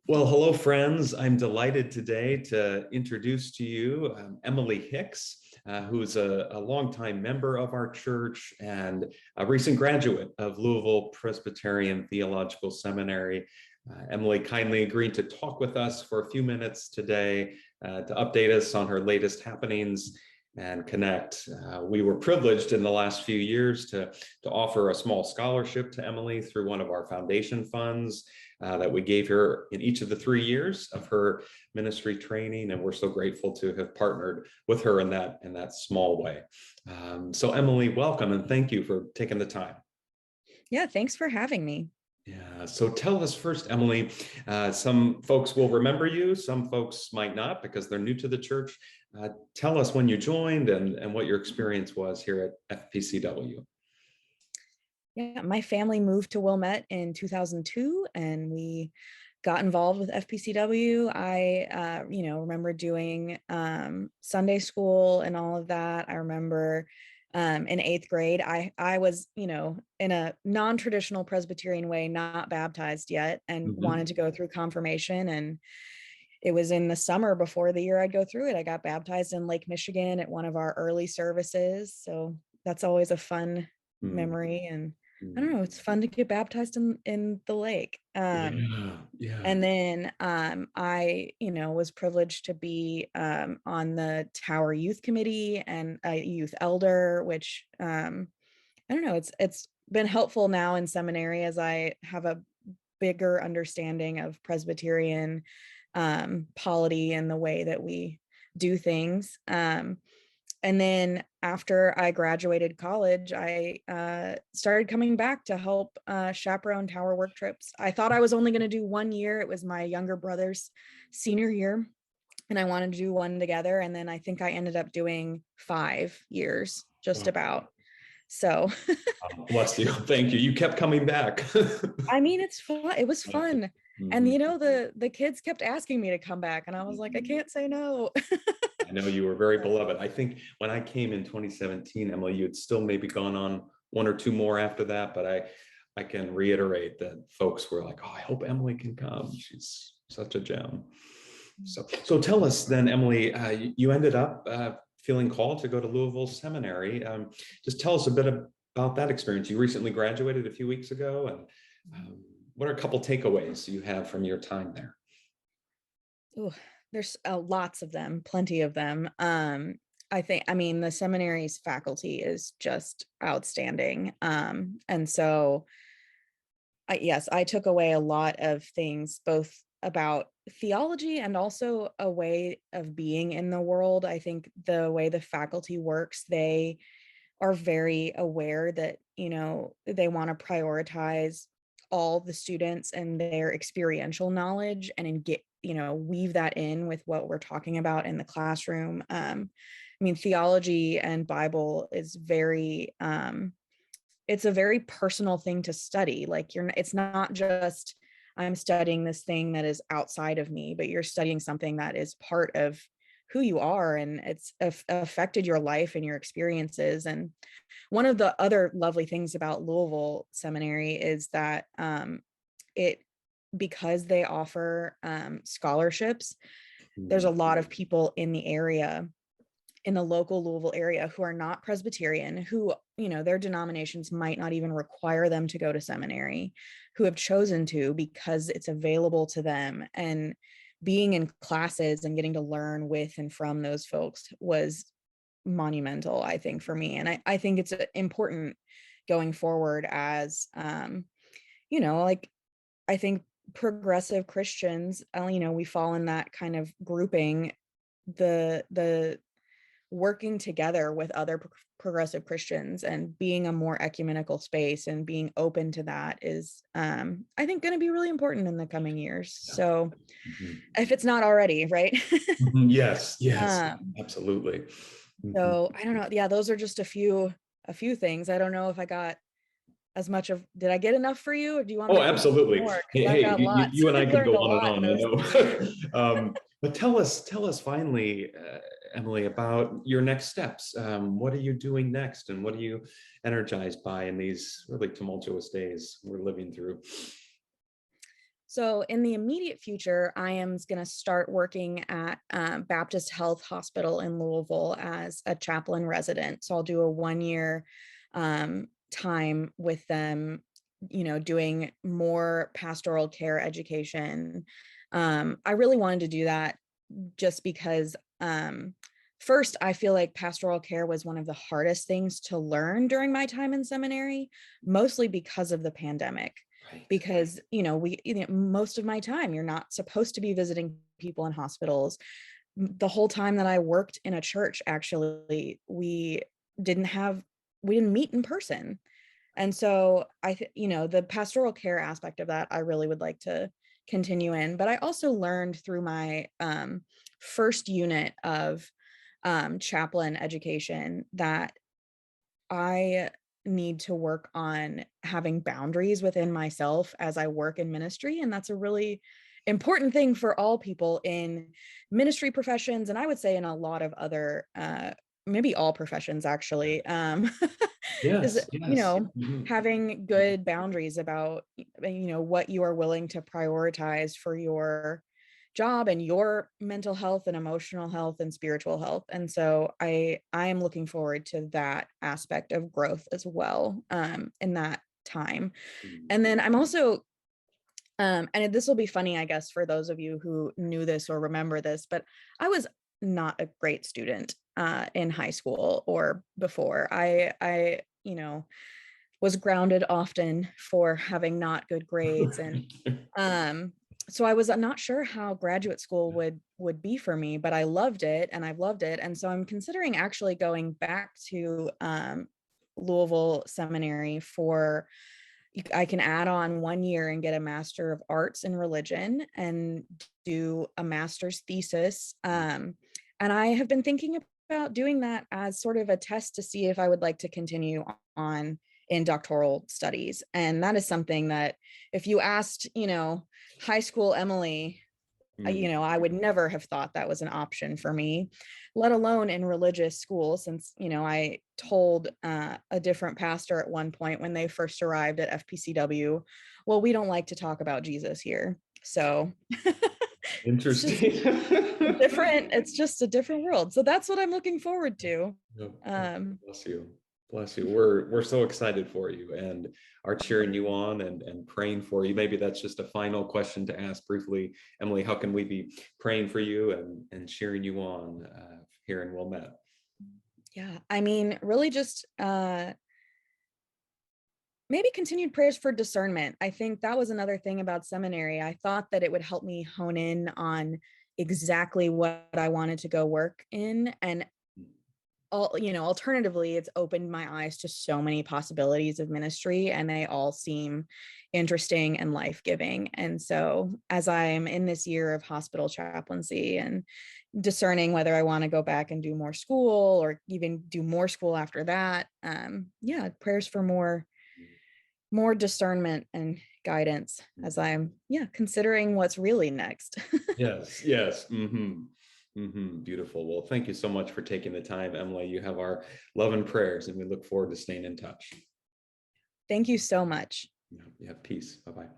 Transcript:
Well, hello, friends. I'm delighted today to introduce to you Emily Hicks, who is a longtime member of our church and a recent graduate of Louisville Presbyterian Theological Seminary. Emily kindly agreed to talk with us for a few minutes today to update us on her latest happenings and connect. We were privileged in the last few years to offer a small scholarship to Emily through one of our foundation funds that we gave her in each of the 3 years of her ministry training, and we're so grateful to have partnered with her in that small way. So Emily, welcome and thank you for taking the time. Yeah, thanks for having me. Yeah, so tell us first, Emily, some folks will remember you, some folks might not because they're new to the church. Tell us when you joined and what your experience was here at FPCW. Yeah, my family moved to Wilmette in 2002 and we got involved with FPCW. I remember doing Sunday school and all of that. I remember in 8th grade, I was, in a non-traditional Presbyterian way, not baptized yet, and wanted to go through confirmation. And it was in the summer before the year I'd go through it. I got baptized in Lake Michigan at one of our early services. So that's always a fun memory. And I don't know, it's fun to get baptized in the lake. Yeah. And then I, was privileged to be on the Tower Youth Committee and a youth elder, which I don't know, it's been helpful now in seminary as I have a bigger understanding of Presbyterian polity and the way that we do things. And then after I graduated college, I started coming back to help chaperone Tower work trips. I thought I was only going to do 1 year. It was my younger brother's senior year, and I wanted to do one together. And then I think I ended up doing 5 years, just about. So bless you. Thank you. You kept coming back. I mean, it's fun. It was fun. And the kids kept asking me to come back, and I was like, I can't say no. I know you were very beloved. I think when I came in 2017, Emily, you had still maybe gone on 1 or 2 more after that, but I can reiterate that folks were like, oh, I hope Emily can come. She's such a gem. So tell us then, Emily, you ended up feeling called to go to Louisville Seminary. Just tell us a bit about that experience. You recently graduated a few weeks ago, and what are a couple takeaways you have from your time there? Ooh, there's lots of them, plenty of them. The seminary's faculty is just outstanding. And so, I took away a lot of things, both about theology and also a way of being in the world. I think the way the faculty works, they are very aware that, they want to prioritize all the students and their experiential knowledge and weave that in with what we're talking about in the classroom. Theology and Bible is it's a very personal thing to study. Like it's not just I'm studying this thing that is outside of me, but you're studying something that is part of who you are, and it's affected your life and your experiences. And one of the other lovely things about Louisville Seminary is that because they offer scholarships, there's a lot of people in the area, in the local Louisville area, who are not Presbyterian, who, their denominations might not even require them to go to seminary, who have chosen to because it's available to them. And being in classes and getting to learn with and from those folks was monumental, I think, for me. And I think it's important going forward as, I think progressive Christians, we fall in that kind of grouping, the working together with other progressive Christians and being a more ecumenical space and being open to that is, I think, going to be really important in the coming years. So if it's not already, right? Yes, absolutely. So I don't know. Yeah, those are just a few things. I don't know if I got as much of, did I get enough for you? Or do you want me to absolutely. More? Hey, you and I could go on and on, I know. But tell us finally, Emily, about your next steps. What are you doing next, and what are you energized by in these really tumultuous days we're living through? So in the immediate future, I am going to start working at Baptist Health Hospital in Louisville as a chaplain resident. So I'll do a 1-year time with them, doing more pastoral care education. I really wanted to do that just because first, I feel like pastoral care was one of the hardest things to learn during my time in seminary, mostly because of the pandemic. Right. Because, most of my time, you're not supposed to be visiting people in hospitals. The whole time that I worked in a church, actually, we didn't meet in person. And so the pastoral care aspect of that, I really would like to continue in. But I also learned through my first unit of chaplain education that I need to work on having boundaries within myself as I work in ministry. And that's a really important thing for all people in ministry professions. And I would say in a lot of other, maybe all professions actually, is, Yes, yes. Mhm. having good boundaries about, what you are willing to prioritize for your job and your mental health and emotional health and spiritual health. And so I am looking forward to that aspect of growth as well, in that time. And then I'm also and this will be funny, I guess, for those of you who knew this or remember this, but I was not a great student in high school or before. I was grounded often for having not good grades, and so I was not sure how graduate school would be for me, but I loved it and I've loved it. And so I'm considering actually going back to Louisville Seminary for, I can add on 1 year and get a Master of Arts in Religion and do a master's thesis. And I have been thinking about doing that as sort of a test to see if I would like to continue on in doctoral studies. And that is something that if you asked, high school Emily, I would never have thought that was an option for me, let alone in religious school, since, I told a different pastor at one point when they first arrived at FPCW, well, we don't like to talk about Jesus here. So Interesting. it's just a different world. So that's what I'm looking forward to. Bless you. Bless you. We're so excited for you and are cheering you on and praying for you. Maybe that's just a final question to ask briefly. Emily, how can we be praying for you and cheering you on here in Wilmette? Yeah, I mean, really just maybe continued prayers for discernment. I think that was another thing about seminary. I thought that it would help me hone in on exactly what I wanted to go work in. And alternatively, it's opened my eyes to so many possibilities of ministry, and they all seem interesting and life-giving. And so as I'm in this year of hospital chaplaincy and discerning whether I want to go back and do more school or even do more school after that, prayers for more discernment and guidance as I'm considering what's really next. Yes. Beautiful. Well, thank you so much for taking the time, Emily. You have our love and prayers, and we look forward to staying in touch. Thank you so much. Yeah, peace. Bye-bye.